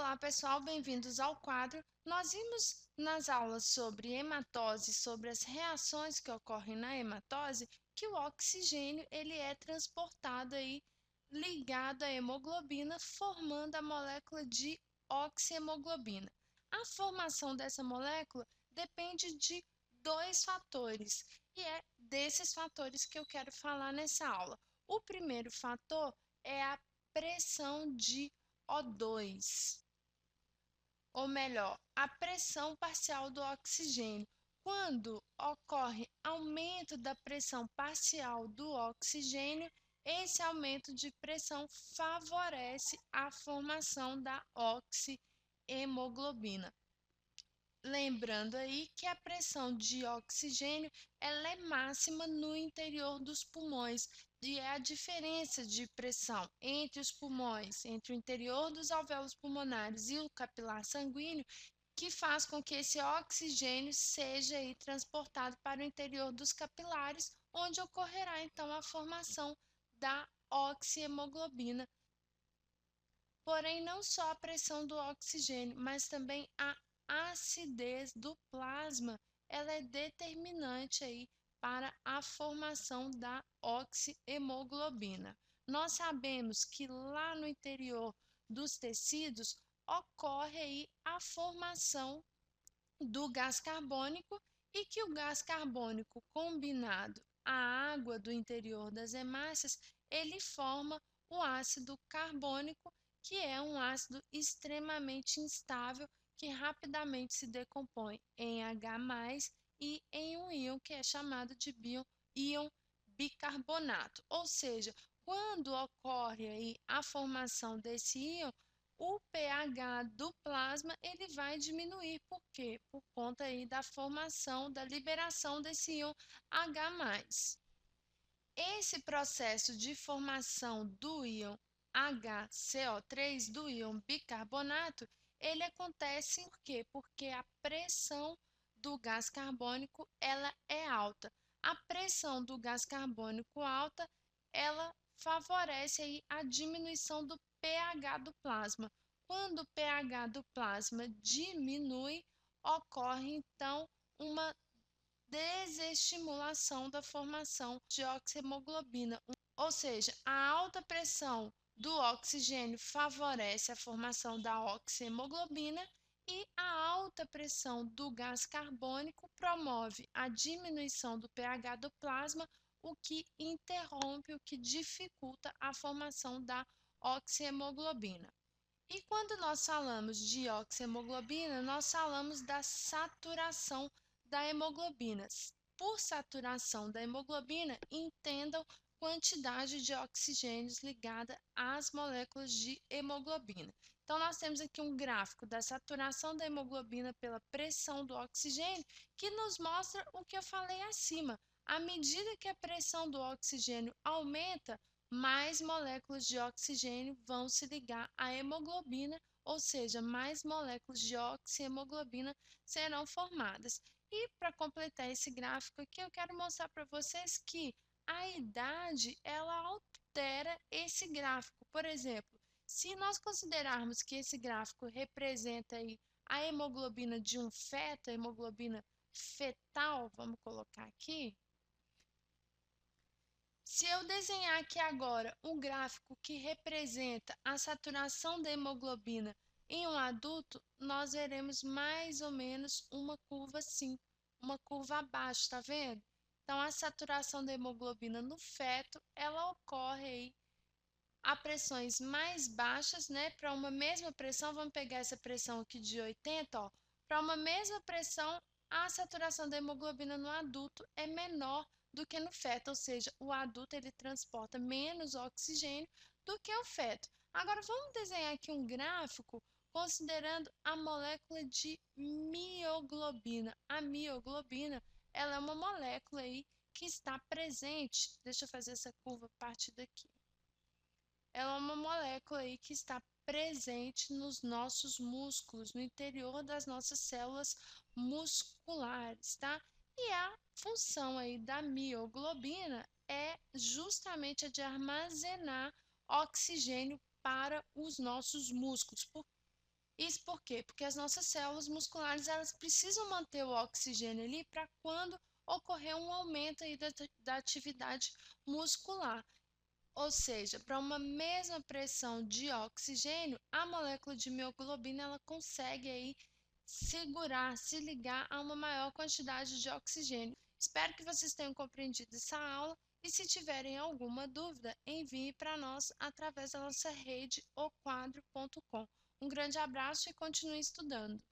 Olá, pessoal, bem-vindos ao quadro. Nós vimos nas aulas sobre hematose, sobre as reações que ocorrem na hematose, que o oxigênio ele é transportado aí ligado à hemoglobina, formando a molécula de oxihemoglobina. A formação dessa molécula depende de dois fatores, e é desses fatores que eu quero falar nessa aula. O primeiro fator é a pressão de O2, ou melhor, a pressão parcial do oxigênio. Quando ocorre aumento da pressão parcial do oxigênio, esse aumento de pressão favorece a formação da oxihemoglobina. Lembrando aí que a pressão de oxigênio ela é máxima no interior dos pulmões e é a diferença de pressão entre os pulmões, entre o interior dos alvéolos pulmonares e o capilar sanguíneo, que faz com que esse oxigênio seja aí transportado para o interior dos capilares, onde ocorrerá então a formação da oxihemoglobina. Porém, não só a pressão do oxigênio, mas também a acidez do plasma, ela é determinante aí para a formação da oxihemoglobina. Nós sabemos que lá no interior dos tecidos ocorre aí a formação do gás carbônico e que o gás carbônico combinado à água do interior das hemácias, ele forma o ácido carbônico, que é um ácido extremamente instável que rapidamente se decompõe em H+ e em um íon que é chamado de íon bicarbonato. Ou seja, quando ocorre aí a formação desse íon, o pH do plasma ele vai diminuir. Por quê? Por conta aí da formação, da liberação desse íon H+. Esse processo de formação do íon HCO3, do íon bicarbonato, ele acontece por quê? Porque a pressão do gás carbônico ela é alta. A pressão do gás carbônico alta, ela favorece aí a diminuição do pH do plasma. Quando o pH do plasma diminui, ocorre então uma desestimulação da formação de oxihemoglobina, ou seja, a alta pressão do oxigênio favorece a formação da oxihemoglobina e a alta pressão do gás carbônico promove a diminuição do pH do plasma, o que interrompe, o que dificulta a formação da oxihemoglobina. E quando nós falamos de oxihemoglobina, nós falamos da saturação da hemoglobina. Por saturação da hemoglobina, entendam quantidade de oxigênios ligada às moléculas de hemoglobina. Então, nós temos aqui um gráfico da saturação da hemoglobina pela pressão do oxigênio, que nos mostra o que eu falei acima. À medida que a pressão do oxigênio aumenta, mais moléculas de oxigênio vão se ligar à hemoglobina, ou seja, mais moléculas de oxihemoglobina serão formadas. E para completar esse gráfico aqui, eu quero mostrar para vocês que a idade ela altera esse gráfico. Por exemplo, se nós considerarmos que esse gráfico representa aí a hemoglobina de um feto, a hemoglobina fetal, vamos colocar aqui. Se eu desenhar aqui agora um gráfico que representa a saturação da hemoglobina em um adulto, nós veremos mais ou menos uma curva assim, uma curva abaixo, tá vendo? Então, a saturação da hemoglobina no feto, ela ocorre aí a pressões mais baixas, né? Para uma mesma pressão, vamos pegar essa pressão aqui de 80, ó. Para uma mesma pressão, a saturação da hemoglobina no adulto é menor do que no feto, ou seja, o adulto ele transporta menos oxigênio do que o feto. Agora vamos desenhar aqui um gráfico considerando a molécula de mioglobina. A mioglobina, ela é uma molécula aí que está presente. Deixa eu fazer essa curva a partir daqui. Ela é uma molécula aí que está presente nos nossos músculos, no interior das nossas células musculares, tá? E a função aí da mioglobina é justamente a de armazenar oxigênio para os nossos músculos. Isso por quê? Porque as nossas células musculares elas precisam manter o oxigênio ali para quando ocorrer um aumento aí da atividade muscular. Ou seja, para uma mesma pressão de oxigênio, a molécula de mioglobina ela consegue aí segurar, se ligar a uma maior quantidade de oxigênio. Espero que vocês tenham compreendido essa aula e se tiverem alguma dúvida, envie para nós através da nossa rede oquadro.com. Um grande abraço e continue estudando.